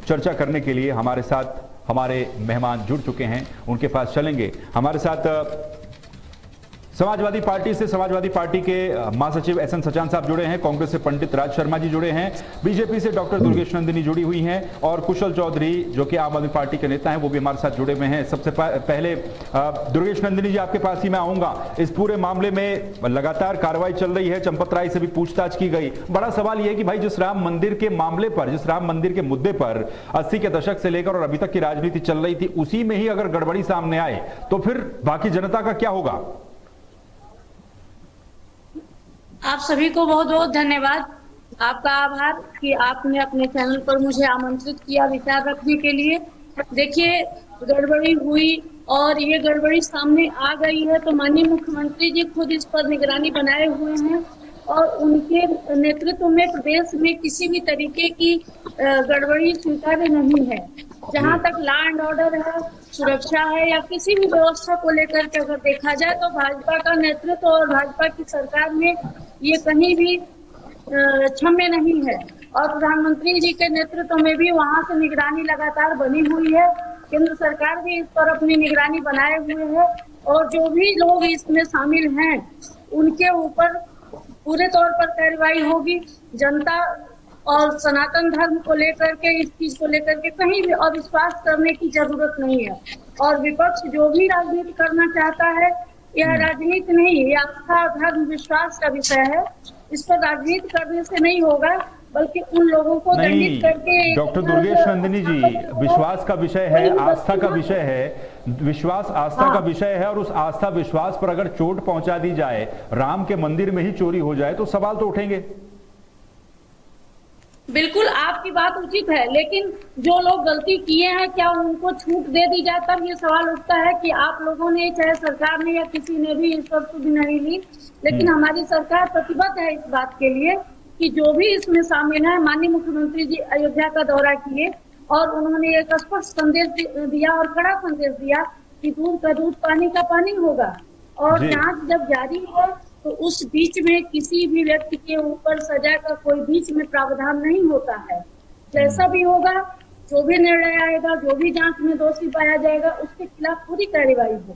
चर्चा करने के लिए हमारे साथ हमारे मेहमान जुड़ चुके हैं, उनके पास चलेंगे। हमारे साथ समाजवादी पार्टी से समाजवादी पार्टी के महासचिव एसएन सचान साहब जुड़े हैं, कांग्रेस से पंडित राज शर्मा जी जुड़े हैं, बीजेपी से डॉक्टर दुर्गेश नंदिनी जुड़ी हुई हैं और कुशल चौधरी जो कि आम आदमी पार्टी के नेता हैं वो भी हमारे साथ जुड़े हुए हैं। सबसे पहले दुर्गेश नंदिनी जी, आपके पास ही मैं आऊंगा। इस पूरे मामले में लगातार कार्रवाई चल रही है, चंपत राय से भी पूछताछ की गई। बड़ा सवाल यह है कि भाई जिस राम मंदिर के मामले पर, जिस राम मंदिर के मुद्दे पर 80 के दशक से लेकर और अभी तक की राजनीति चल रही थी, उसी में ही अगर गड़बड़ी सामने आए तो फिर बाकी जनता का क्या होगा? आप सभी को बहुत बहुत धन्यवाद। आपका आभार कि आपने अपने चैनल पर मुझे आमंत्रित किया विचार रखने के लिए। देखिए, गड़बड़ी हुई और ये गड़बड़ी सामने आ गई है तो माननीय मुख्यमंत्री जी खुद इस पर निगरानी बनाए हुए हैं और उनके नेतृत्व में प्रदेश में किसी भी तरीके की गड़बड़ी स्वीकार्य नहीं है। जहां तक लॉ एंड ऑर्डर है, सुरक्षा है या किसी भी व्यवस्था को लेकर के अगर देखा जाए तो भाजपा का नेतृत्व और भाजपा की सरकार में ये कहीं भी क्षम्य नहीं है और प्रधानमंत्री जी के नेतृत्व में भी वहां से निगरानी लगातार बनी हुई है। केंद्र सरकार भी इस पर अपनी निगरानी बनाए हुए है और जो भी लोग इसमें शामिल हैं उनके ऊपर पूरे तौर पर कार्रवाई होगी। जनता और सनातन धर्म को लेकर के, इस चीज को लेकर के कहीं भी अविश्वास करने की जरूरत नहीं है और विपक्ष जो भी राजनीति करना चाहता है, यह राजनीति नहीं, यह आस्था, धर्म, विश्वास का विषय है। इस पर राजनीति करने से नहीं होगा बल्कि उन लोगों को दंडित करके। डॉक्टर दुर्गेश नंदिनी जी, विश्वास का विषय है, आस्था का विषय है, विश्वास आस्था का विषय है और उस आस्था विश्वास पर अगर चोट पहुंचा दी जाए, राम के मंदिर में ही चोरी हो जाए तो सवाल तो उठेंगे। बिल्कुल, आपकी बात उचित है, लेकिन जो लोग गलती किए हैं क्या उनको छूट दे दी जाए? तब ये सवाल उठता है कि आप लोगों ने, चाहे सरकार ने या किसी ने भी इस पर सुध नहीं ली, लेकिन हमारी सरकार प्रतिबद्ध है इस बात के लिए कि जो भी इसमें शामिल है। माननीय मुख्यमंत्री जी अयोध्या का दौरा किए और उन्होंने एक स्पष्ट संदेश दिया और कड़ा संदेश दिया कि दूध का दूध, पानी का पानी होगा और जांच जब जारी है तो उस बीच में किसी भी व्यक्ति के ऊपर सजा का कोई बीच में प्रावधान नहीं होता है। जैसा भी होगा, जो भी निर्णय आएगा, जो भी जांच में दोषी पाया जाएगा उसके खिलाफ पूरी कार्रवाई होगी।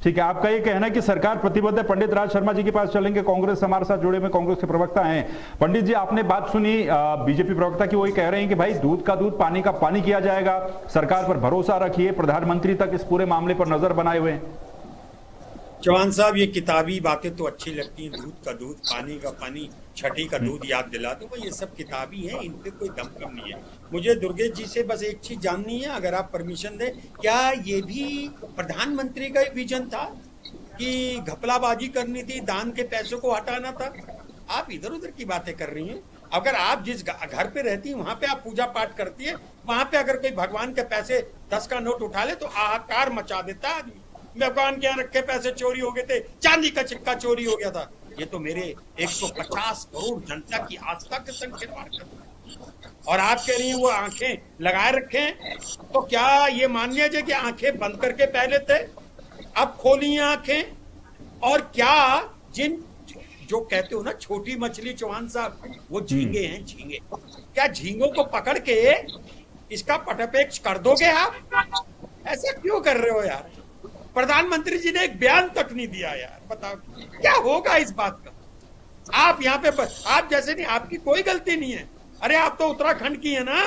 ठीक है, आपका ये कहना है कि सरकार प्रतिबद्ध है। पंडित राज शर्मा जी के पास चलेंगे, कांग्रेस हमारे साथ जुड़े हुए, कांग्रेस के प्रवक्ता हैं। पंडित जी, आपने बात सुनी बीजेपी प्रवक्ता की, वही कह रहे हैं कि भाई दूध का दूध, पानी का पानी किया जाएगा, सरकार पर भरोसा रखिए, प्रधानमंत्री तक इस पूरे मामले पर नजर बनाए हुए हैं। चौहान साहब, ये किताबी बातें तो अच्छी लगती हैं, दूध का दूध, पानी का पानी, छठी का दूध याद दिला दो, ये सब किताबी है, इन पे कोई दमखम नहीं है। मुझे दुर्गेश जी से बस एक चीज जाननी है, अगर आप परमिशन दें, क्या ये भी प्रधानमंत्री का विजन था कि घपलाबाजी करनी थी, दान के पैसों को हटाना था? आप इधर उधर की बातें कर रही हैं। अगर आप जिस घर पे रहती हैं वहां पे आप पूजा पाठ करती है, वहां पे अगर कोई भगवान के पैसे 10 का नोट उठा ले तो हाहाकार मचा देता है आदमी। भगवान के यहाँ रखे पैसे चोरी हो गए थे, चांदी का सिक्का चोरी हो गया था। ये तो मेरे 150 करोड़ जनता की आस्था के संग खिलवाड़ करता है। और आप कह रही हैं वो आंखें लगाए रखे, तो क्या ये मान लीजिए कि आंखें बंद करके पहले थे, अब खोली आंखें? और क्या जिन जो कहते हो ना छोटी मछली, चौहान साहब, वो झींगे हैं, झींगे, क्या झींगों को पकड़ के इसका पटापेक्ष कर दोगे आप? ऐसा क्यों कर रहे हो यार? प्रधानमंत्री जी ने एक बयान तक नहीं दिया यार, बताओ क्या होगा इस बात का? आप यहाँ पे आप जैसे नहीं, आपकी कोई गलती नहीं है। अरे आप तो उत्तराखंड की है ना,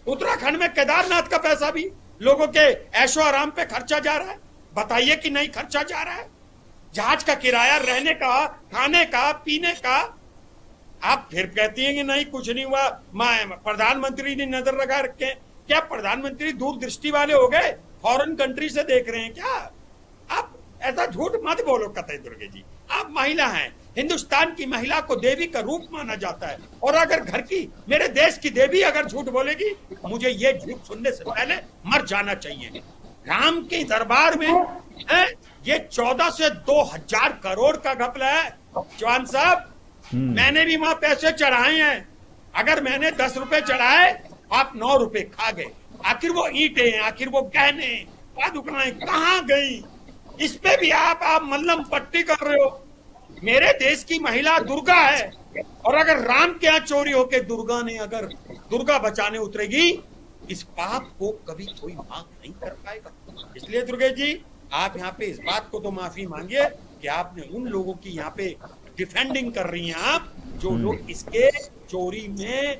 उत्तराखंड में केदारनाथ का पैसा भी लोगों के ऐशो आराम पे खर्चा जा रहा है, बताइए कि नहीं खर्चा जा रहा है? जहाज का किराया, रहने का, खाने का, पीने का। आप फिर कहती हैं कि नहीं कुछ नहीं हुआ, प्रधानमंत्री ने नजर लगा रखे। क्या प्रधानमंत्री दूरदृष्टि वाले हो गए? फॉरेन कंट्री से देख रहे हैं क्या? आप ऐसा झूठ मत बोलो कतई दुर्गे जी। आप महिला हैं, हिंदुस्तान की महिला को देवी का रूप माना जाता है, और अगर घर की, मेरे देश की देवी अगर झूठ बोलेगी, मुझे ये झूठ सुनने से पहले मर जाना चाहिए। राम के दरबार में ये 14 से 2000 करोड़ का घपला है चौहान साहब। मैंने भी वहां पैसे चढ़ाए हैं, अगर मैंने 10 रुपए चढ़ाए, आप 9 रुपए खा गए। आखिर वो ईंटें, आखिर वो गहने, पादुकाएं कहाँ गई? इस पे भी आप मल्लम पट्टी कर रहे हो। मेरे देश की महिला दुर्गा है, और अगर राम के यहाँ चोरी होके दुर्गा बचाने उतरेगी इस पाप को कभी कोई माफ नहीं कर पाएगा। इसलिए दुर्गेश जी, आप यहाँ पे इस बात को तो माफी मांगिए कि आपने उन लोगों की यहाँ पे डिफेंडिंग कर रही हैं आप, जो लोग इसके चोरी में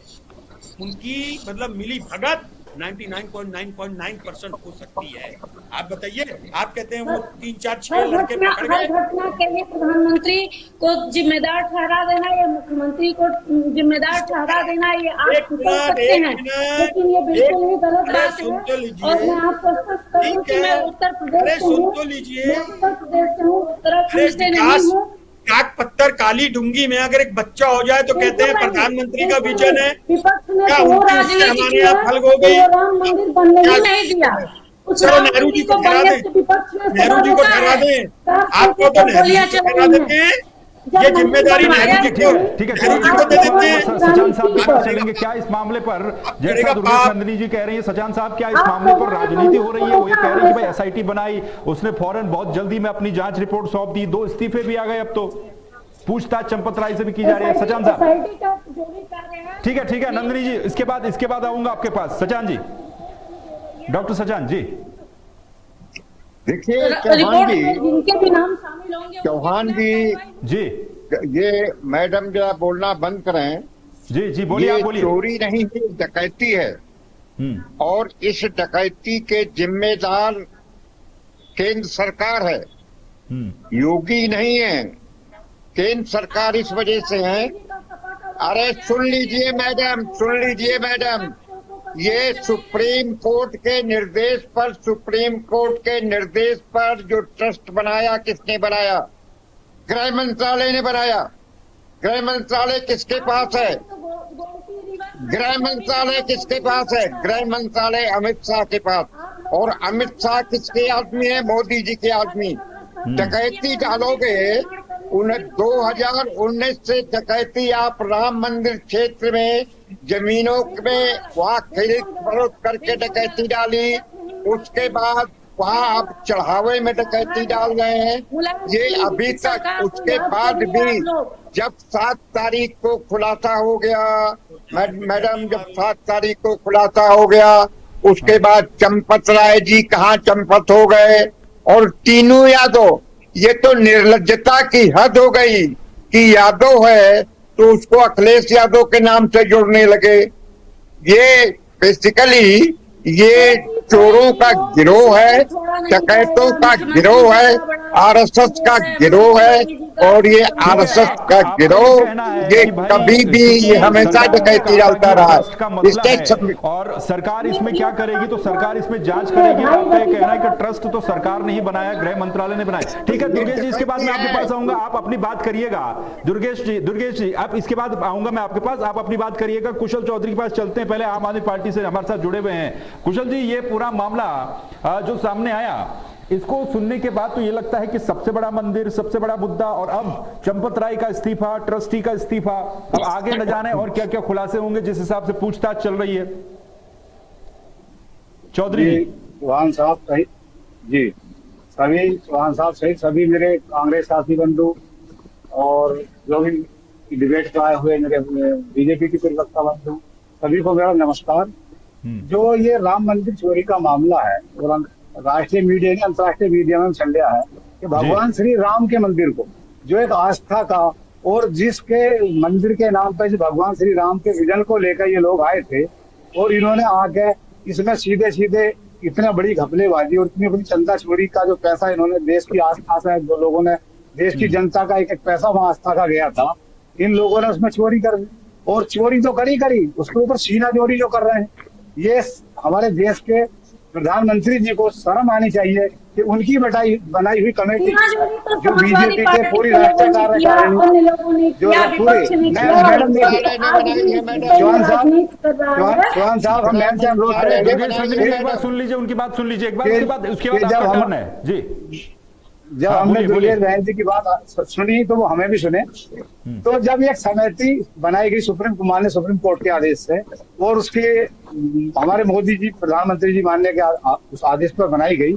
उनकी मतलब मिली भगत 99.9% हो सकती है। आप बताइए, आप कहते हैं वो 3-4-6 लड़के पकड़ हर गए। घटना के लिए प्रधानमंत्री को जिम्मेदार ठहरा देना या मुख्यमंत्री को जिम्मेदार ठहरा देना, ये आप कर सकते हैं, लेकिन ये बिल्कुल ही गलत बात है। और मैं आपको स्पष्ट करूं कि मैं उत्तर प्रदेश से हूँ, मैं उत्तर प्रदेश से हूँ, उत्तराखंड से नहीं हूँ। काट पत्थर काली डूंगी में अगर एक बच्चा हो जाए तो कहते हैं प्रधानमंत्री का विजन है, विपक्ष ने क्या तो वो उनकी राजनीति हमारे की यहाँ है, फल गोभी तो वो राम मंदिर बनने ही नहीं दिया। उस चलो राम नेहरू जी मंदिर को ठहरा बनने दें, से विपक्ष ने नेहरू जी को सदा ठहरा रोका है। दें, आपको तो नेहरू जी को ठहरा देते हैं, ये जिम्मेदारी नेहरू जी को, ठीक है, नेहरू जी को दे देते हैं। सचान साहब बात चलेंगे क्या इस मामले पर, जैसा दुर्गेश नंदिनी जी कह रही है, सचान साहब क्या इस मामले पर राजनीति हो रही है? वो ये कह रही है कि भाई एसआईटी बनाई, उसने फौरन बहुत जल्दी में अपनी जांच रिपोर्ट सौंप दी, 2 इस्तीफे भी आ गए, अब तो पूछताछ चंपत राय से भी की जा रही है। सचान साहब ठीक है नंदिनी जी, इसके बाद आऊंगा आपके पास। सचान जी, डॉक्टर सचान जी, देखिए चौहान जी, ये मैडम जरा बोलना बंद करें। जी बोलिए, आप बोलिए। चोरी नहीं है, डकैती है, और इस डकैती के जिम्मेदार केंद्र सरकार है, योगी नहीं है। केंद्र सरकार इस वजह से है, अरे सुन लीजिए मैडम, ये सुप्रीम कोर्ट के निर्देश पर जो ट्रस्ट बनाया, किसने बनाया? गृह मंत्रालय ने बनाया। गृह मंत्रालय किसके पास है? गृह मंत्रालय अमित शाह के पास, और अमित शाह किसके आदमी है? मोदी जी के आदमी। डकैती डालोगे, 2019 से डकैती आप राम मंदिर क्षेत्र में जमीनों में वहाँ खरीद फरोख्त करके डकैती डाली, उसके बाद वहाँ आप चढ़ावे में डकैती डाल रहे हैं। ये अभी तक, उसके बाद भी जब 7 तारीख को खुलासा हो गया मैडम, जब 7 तारीख को खुलासा हो गया, उसके बाद चंपत राय जी कहाँ चंपत हो गए, और तीनों यादव। ये तो निर्लज्जता की हद हो गई कि यादव है तो उसको अखिलेश यादव के नाम से जोड़ने लगे। ये बेसिकली ये चोरों का गिरोह है, डकैतों का गिरोह है, आरएसएस का गिरोह है, और ये आरएसएस का गिरोह ये कभी भी, ये हमेशा डकैती डालता रहा है। और सरकार इसमें क्या करेगी? तो सरकार इसमें जांच करेगी। आपका ये कहना है कि ट्रस्ट तो सरकार ने ही बनाया, गृह मंत्रालय ने बनाया। ठीक है दुर्गेश जी, इसके बाद मैं आपके पास आऊंगा, आप अपनी बात करिएगा। दुर्गेश जी, आप इसके बाद आऊंगा मैं आपके पास, आप अपनी बात करिएगा। कुशल चौधरी के पास चलते हैं, पहले आम आदमी पार्टी से हमारे साथ जुड़े हुए हैं। कुशल जी, ये पूरा मामला जो सामने आया, इसको सुनने के बाद तो ये लगता है कि सबसे बड़ा मंदिर, सबसे बड़ा मुद्दा, और अब चंपत राय का इस्तीफा, ट्रस्टी का इस्तीफा, अब आगे न जाने और क्या क्या खुलासे होंगे जिस हिसाब से पूछताछ चल रही है। चौधरी जी, चौहान साहब सहित चौहान साहब सहित सभी मेरे कांग्रेस साथी बंधु और जो भी डिबेट में आए हुए मेरे बीजेपी के प्रवक्ता बंधु, सभी को मेरा नमस्कार। जो ये राम मंदिर चोरी का मामला है, राष्ट्रीय मीडिया ने, अंतर्राष्ट्रीय मीडिया में चल रहा है कि भगवान श्री राम के मंदिर को, जो एक आस्था का, और जिसके मंदिर के नाम पर भगवान श्री राम के विजन को लेकर ये लोग आए थे, और इन्होंने आके इसमें सीधे सीधे इतना बड़ी घपलेबाजी और इतनी बड़ी चंदा चोरी का जो पैसा इन्होंने देश की आस्था से, जो लोगों ने देश की जनता का एक पैसा वहां आस्था का गया था, इन लोगों ने उसमें चोरी कर दी। और चोरी तो करी, उसके ऊपर सीना चोरी जो कर रहे हैं, ये हमारे देश के प्रधानमंत्री जी को शर्म आनी चाहिए कि उनकी बनाई हुई कमेटी, जो बीजेपी के पूरी राष्ट्रीय कार्यकारिणी, जो पूरी चौहान साहब हम मैम से अनुरोध करेंगे, सुन लीजिए उनकी बात, सुन लीजिए एक बार, उसके बाद आपका टर्न है जी। जब हमने दुर्गेश बहन जी की बात सुनी तो वो हमें भी सुने। तो जब एक समिति बनाई गई सुप्रीम कोर्ट के आदेश से, और उसके हमारे मोदी जी प्रधानमंत्री जी मानने के उस आदेश पर बनाई गई,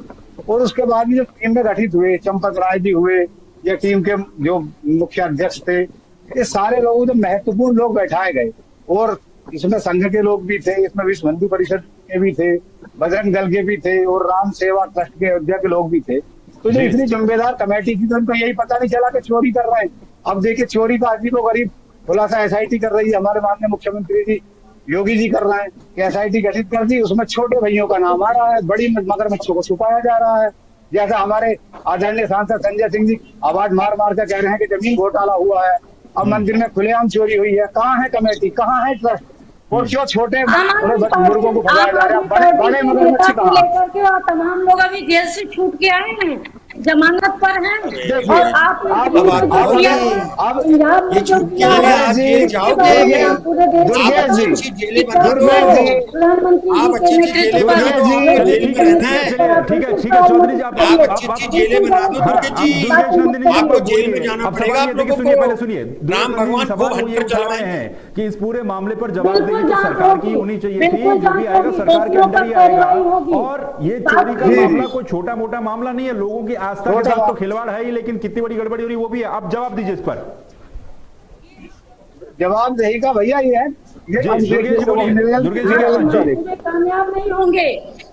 और उसके बाद भी जो टीम में गठित हुए, चंपत राय जी हुए, या टीम के जो मुख्य अध्यक्ष थे, ये सारे लोग जो महत्वपूर्ण लोग बैठाए गए, और इसमें संघ के लोग भी थे, इसमें विश्व हिंदू परिषद के भी थे, बजरंग दल के भी थे और राम सेवा ट्रस्ट के अयोध्या के लोग भी थे। तो जो इतनी जिम्मेदार कमेटी थी तो उनको यही पता नहीं चला कि चोरी कर रहे हैं। अब देखिए चोरी का अजीब व गरीब खुलासा एसआईटी कर रही है, हमारे माननीय मुख्यमंत्री जी योगी जी कर रहे हैं कि एसआईटी गठित कर दी, उसमें छोटे भाइयों का नाम आ रहा है, बड़ी मगरमच्छों को छुपाया जा रहा है। जैसा हमारे आदरणीय सांसद संजय सिंह जी आवाज मार मार कर कह रहे हैं कि जमीन घोटाला हुआ है, अब मंदिर में खुलेआम चोरी हुई है। कहाँ है कमेटी, कहाँ है ट्रस्ट, और क्यों छोटे बुजुर्गों को फंसाया जा रहा है? बड़े मगरमच्छ कहाँ? लेकर के और तमाम लोग अभी जेल से छूट के आए हैं, जमानत पर हैं। और आप ये छूट के लिए आप जेल जाओगे, आप अच्छी जेलें बना दो, आप अच्छी जेलें बना दो, जेल में रहना है। ठीक है चौधरी जी, आप अच्छी जेलें बना दो दुर्गे जी, आपको जेल में जाना पड़ेगा आप लोगों को। राम भगवान को हंटर चल रहे हैं कि इस पूरे मामले पर जवाबदेही तो सरकार की होनी चाहिए थी, जो भी आएगा सरकार के अंदर ही आएगा। और ये चोरी का मामला कोई छोटा मोटा मामला नहीं है, लोगों की आस्था के साथ तो खिलवाड़ है ही, लेकिन कितनी बड़ी गड़बड़ी हो रही वो भी है। आप जवाब दीजिए इस पर। जवाबदेही का भैया ये है, कामयाब नहीं होंगे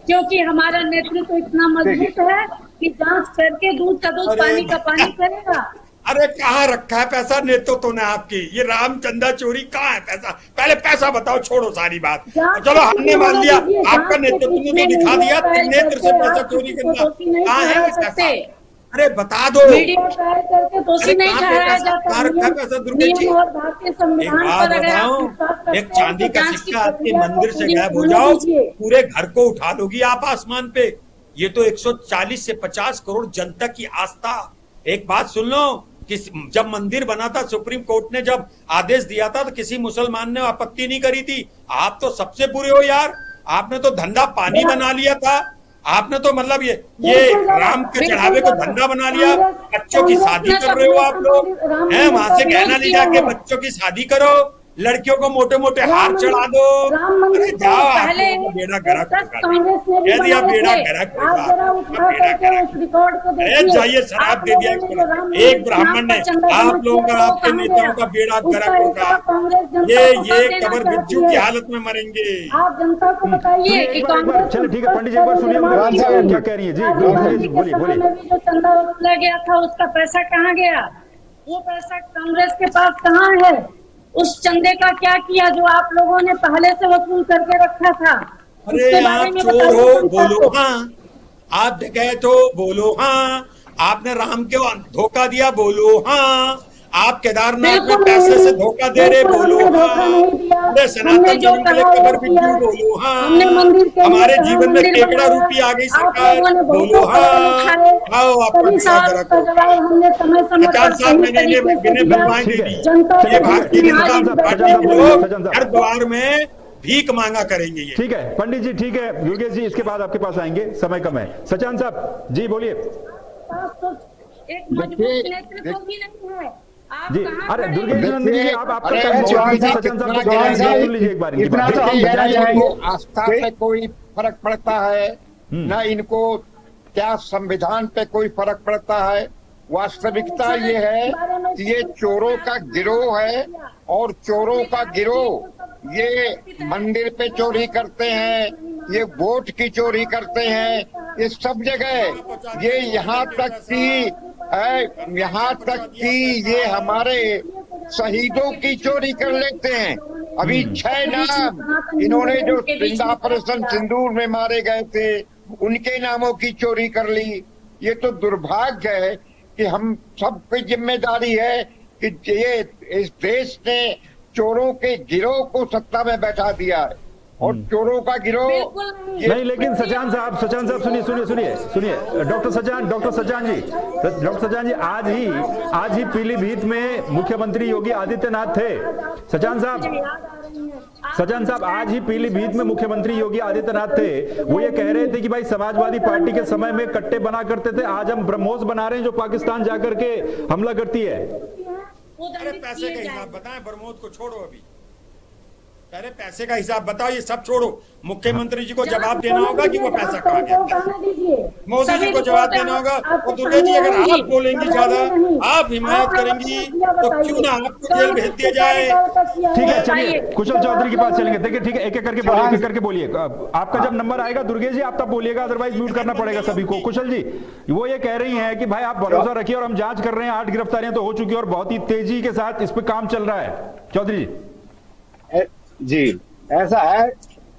क्योंकि हमारा नेतृत्व इतना मजबूत है कि जांच करके दूध का दूध पानी का पानी करेगा। अरे कहाँ रखा है पैसा नेतृत्व ने आपकी? ये रामचंदा चोरी कहाँ है पैसा? पहले पैसा बताओ, छोड़ो सारी बात। चलो हमने मान लिया आपका नेतृत्व ने तो दिखा दिया, नेतृत्व से पैसा चोरी करना कहाँ है पैसा? अरे बता दो। मीडिया ट्रायल करके दोषी नहीं ठहराया जाता। पैसा दुर्गे जी, और भारतीय संविधान पर अगर आप एक चांदी का सिक्का आपके मंदिर से गायब हो जाओ, पूरे घर को उठा लोगी आप आसमान पे। ये तो 140 से 50 करोड़ जनता की आस्था। एक बात सुन लो कि जब मंदिर बना था, सुप्रीम कोर्ट ने जब आदेश दिया था तो किसी मुसलमान ने आपत्ति नहीं करी थी। आप तो सबसे बुरे हो यार, आपने तो धंधा पानी बना लिया था। आपने तो मतलब ये राम के चढ़ावे को धंधा बना लिया। बच्चों की शादी कर रहे हो आप लोग हैं, वहां से गहना ले जाके बच्चों की शादी करो, लड़कियों को मोटे मोटे हार चढ़ा दो। अरे जाओ, आप लोगों को बेड़ा गर्क कह दिया, बेड़ा गर्क जाइए, शराब दे दिया एक ब्राह्मण ने, आप लोगों का, आपके नेताओं का बेड़ा गर्क होगा। ये कबर बिज्जू की हालत में मरेंगे। आप जनता को बताइए कि कांग्रेस, चलिए ठीक है पंडित जी, एक बार सुनिए क्या कह रही है जी, बोलिए। जो चंदा वसूला गया था उसका पैसा कहाँ गया? वो पैसा कांग्रेस के पास कहाँ है? उस चंदे का क्या किया जो आप लोगों ने पहले से वसूल करके रखा था? अरे आप चोर हो बोलो हाँ, आप डकैत हो बोलो हाँ, आपने राम को धोखा दिया बोलो हाँ, आप केदारनाथ में पैसे से धोखा दे रहे बोलो हाँ, सनातन धर्म के लिए कबर बिज्जू बोलो हाँ, हमारे जीवन में केकड़ा रूपी आ गई सरकार बोलो हाँ। आओ आपका आचार्य साहब, मैंने फिल्माएं दे दी, ये भारतीय जनता पार्टी के लोग हर द्वार में भीख मांगा करेंगे ये। ठीक है पंडित जी, ठीक है योगेश जी, इसके बाद आपके पास आएंगे, समय कम है। सचान साहब जी बोलिए। एक मजबूत नेतृत्व भी नहीं है जी। अरे दुर्गेश नंदन जी, आप आपका सचान साहब सुन लीजिए एक बार। इतना तो हम कहना चाहेंगे, आस्था पे कोई फर्क पड़ता है ना, इनको क्या संविधान पे कोई फर्क पड़ता है? वास्तविकता ये है कि ये चोरों का गिरोह है, और चोरों का गिरोह ये मंदिर पे चोरी करते हैं, ये वोट की चोरी करते हैं, ये सब जगह। ये यहाँ तक कि ये हमारे शहीदों की चोरी कर लेते हैं। अभी 6 नाम इन्होंने जो ऑपरेशन सिंदूर में मारे गए थे उनके नामों की चोरी कर ली। ये तो दुर्भाग्य है कि हम सबकी जिम्मेदारी है कि ये इस देश ने चोरों के गिरोह को सत्ता में बैठा दिया है, और चोरों का गिरोह नहीं। लेकिन सचान साहब सुनिए डॉक्टर सचान जी, आज ही पीलीभीत में मुख्यमंत्री योगी आदित्यनाथ थे। सचान साहब आज ही पीलीभीत में मुख्यमंत्री योगी आदित्यनाथ थे। वो ये कह रहे थे कि भाई समाजवादी पार्टी के समय में कट्टे बना करते थे, आज हम ब्रह्मोस बना रहे हैं जो पाकिस्तान जाकर के हमला करती है। अरे पैसे का हिसाब बताएं, ब्रह्मोस को छोड़ो, अभी पहले पैसे का हिसाब बताओ, ये सब छोड़ो। मुख्यमंत्री जी को जवाब देना होगा कि वो पैसा कहाँ गया। मोदी जी को जवाब देना होगा। और दुर्गा जी, अगर आप बोलेंगी ज्यादा, आप हिमायत करेंगी, तो क्यों ना आपको जेल भेज दिया जाए। ठीक है, चलिए कुशल चौधरी के पास चलेंगे। देखिए, ठीक है, एक एक करके बोलिए, एक एक करके बोलिए। आपका जब नंबर आएगा दुर्गेश जी, आप तब बोलिएगा, अदरवाइज म्यूट करना पड़ेगा सभी को। कुशल जी, वो ये कह रही हैं कि भाई आप भरोसा रखिए और हम जांच कर रहे हैं, 8 गिरफ्तारियां तो हो चुकी है और बहुत ही तेजी के साथ इस पे काम चल रहा है। चौधरी जी, ऐसा है,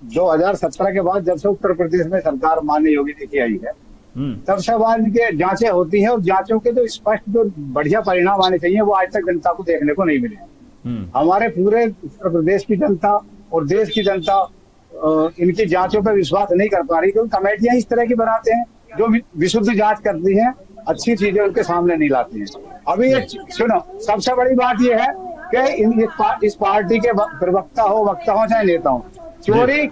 2017 के बाद जब से उत्तर प्रदेश में सरकार माननीय योगी जी की आई है, तब से बाद के जांचें होती हैं और जांचों के जो स्पष्ट जो बढ़िया परिणाम आने चाहिए वो आज तक जनता को देखने को नहीं मिले। हमारे पूरे उत्तर प्रदेश की जनता और देश की जनता इनकी जांचों पर विश्वास नहीं कर पा रही, क्योंकि कमेटियां इस तरह की बनाते हैं जो विशुद्ध जांच करती हैं, अच्छी चीजें उनके सामने नहीं लाती हैं। अभी ये सुनो, सबसे बड़ी बात यह है कि इस पार्टी के प्रवक्ता हो चाहे नेता हो, चोरी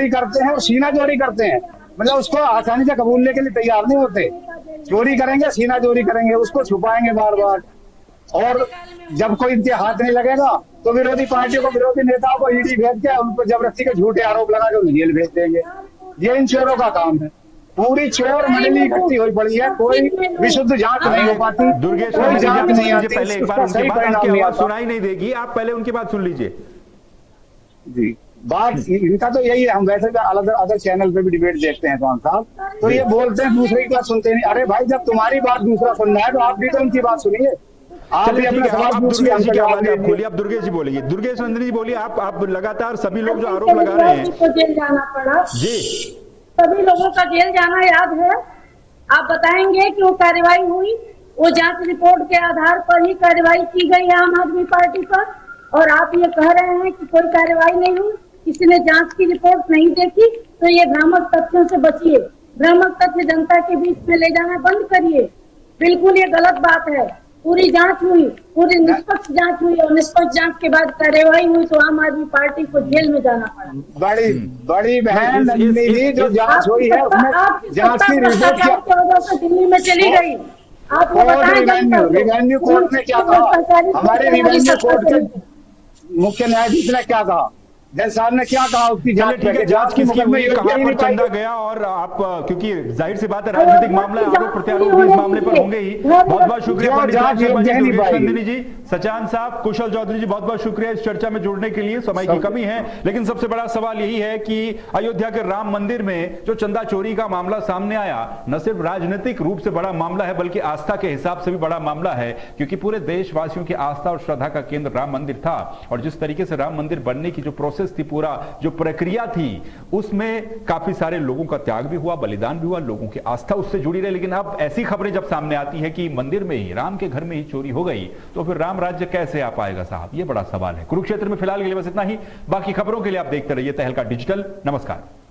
करते हैं और सीना चोरी करते हैं। मतलब उसको आसानी से कबूलने के लिए तैयार नहीं होते। चोरी करेंगे, सीना चोरी करेंगे, उसको छुपाएंगे बार बार, और जब कोई इनके हाथ नहीं लगेगा तो विरोधी पार्टियों को, विरोधी नेताओं को ईडी भेज के उनको जबरदस्ती के झूठे आरोप लगा के उन्हें जेल भेज देंगे। ये इन चोरों का काम है। पूरी चोर मंडली इकट्ठी हुई पड़ी है, कोई विशुद्ध जांच नहीं हो पाती। दुर्गेश कोई जांच नहीं आती, पहले एक बार उनकी बात आवाज सुनाई नहीं देगी, आप पहले उनकी बात सुन लीजिए। जी, बात इनका तो यही है। हम वैसे अलग अदर चैनल पे भी डिबेट देखते हैं चौहान साहब, तो ये बोलते हैं दूसरे की बात सुनते नहीं। अरे भाई, जब तुम्हारी बात दूसरा सुनना है तो आप भी तो उनकी बात सुनिए। आप भी अपना सवाल पूछिए, दुर्गेश जी की आवाज आप खोलिए। अब दुर्गेश जी बोलिए, दुर्गेश नंदनी जी बोलिए। आप लगातार सभी लोग जो आरोप लगा रहे हैं, जेल जाना पड़ा जी, सभी लोगों का जेल जाना याद है। आप बताएंगे कि वो कार्रवाई हुई, वो जांच रिपोर्ट के आधार पर ही कार्रवाई की गई है आम आदमी पार्टी पर, और आप ये कह रहे हैं कि कोई कार्रवाई नहीं हुई, किसी ने जांच की रिपोर्ट नहीं देखी। तो ये भ्रामक तथ्यों से बचिए, भ्रामक तथ्य जनता के बीच में ले जाना बंद करिए। बिल्कुल ये गलत बात है। पूरी जांच हुई, पूरी निष्पक्ष जांच हुई, और निष्पक्ष जांच के बाद कार्रवाई हुई तो आम आदमी पार्टी को जेल में जाना पड़ा। बड़ी बहन नंदिनी जी, जो जांच हुई है उसमें जांच की रिपोर्ट की वजह से दिल्ली में चली गई। आप रिवेन्यू कोर्ट ने क्या कहा? हमारे रिवेन्यू कोर्ट के मुख्य न्यायाधीश ने क्या कहा? जज साहब ने क्या कहा? उसकी जांच किसकी हुई, कहां पर चंदा गया? और आप, क्योंकि जाहिर सी बात है राजनीतिक मामला, आरोप प्रत्यारोप भी इस मामले पर होंगे ही। बहुत बहुत शुक्रिया पंडित नंदिनी जी, सचान साहब, कुशल चौधरी जी, बहुत बहुत शुक्रिया इस चर्चा में जुड़ने के लिए। समय की कमी है, लेकिन सबसे बड़ा सवाल यही है कि अयोध्या के राम मंदिर में जो चंदा चोरी का मामला सामने आया, न सिर्फ राजनीतिक रूप से बड़ा मामला है, बल्कि आस्था के हिसाब से भी बड़ा मामला है, क्योंकि पूरे देशवासियों की आस्था और श्रद्धा का केंद्र राम मंदिर था। और जिस तरीके से राम मंदिर बनने की जो प्रोसेस थी, पूरा जो प्रक्रिया थी, उसमें काफी सारे लोगों का त्याग भी हुआ, बलिदान भी हुआ, लोगों की आस्था उससे जुड़ी रही। लेकिन अब ऐसी खबरें जब सामने आती है कि मंदिर में ही, राम के घर में ही चोरी हो गई, तो फिर राम राज्य कैसे आ पाएगा साहब? ये बड़ा सवाल है। कुरुक्षेत्र में फिलहाल के लिए बस इतना ही। बाकी खबरों के लिए आप देखते रहिए तहलका डिजिटल। नमस्कार।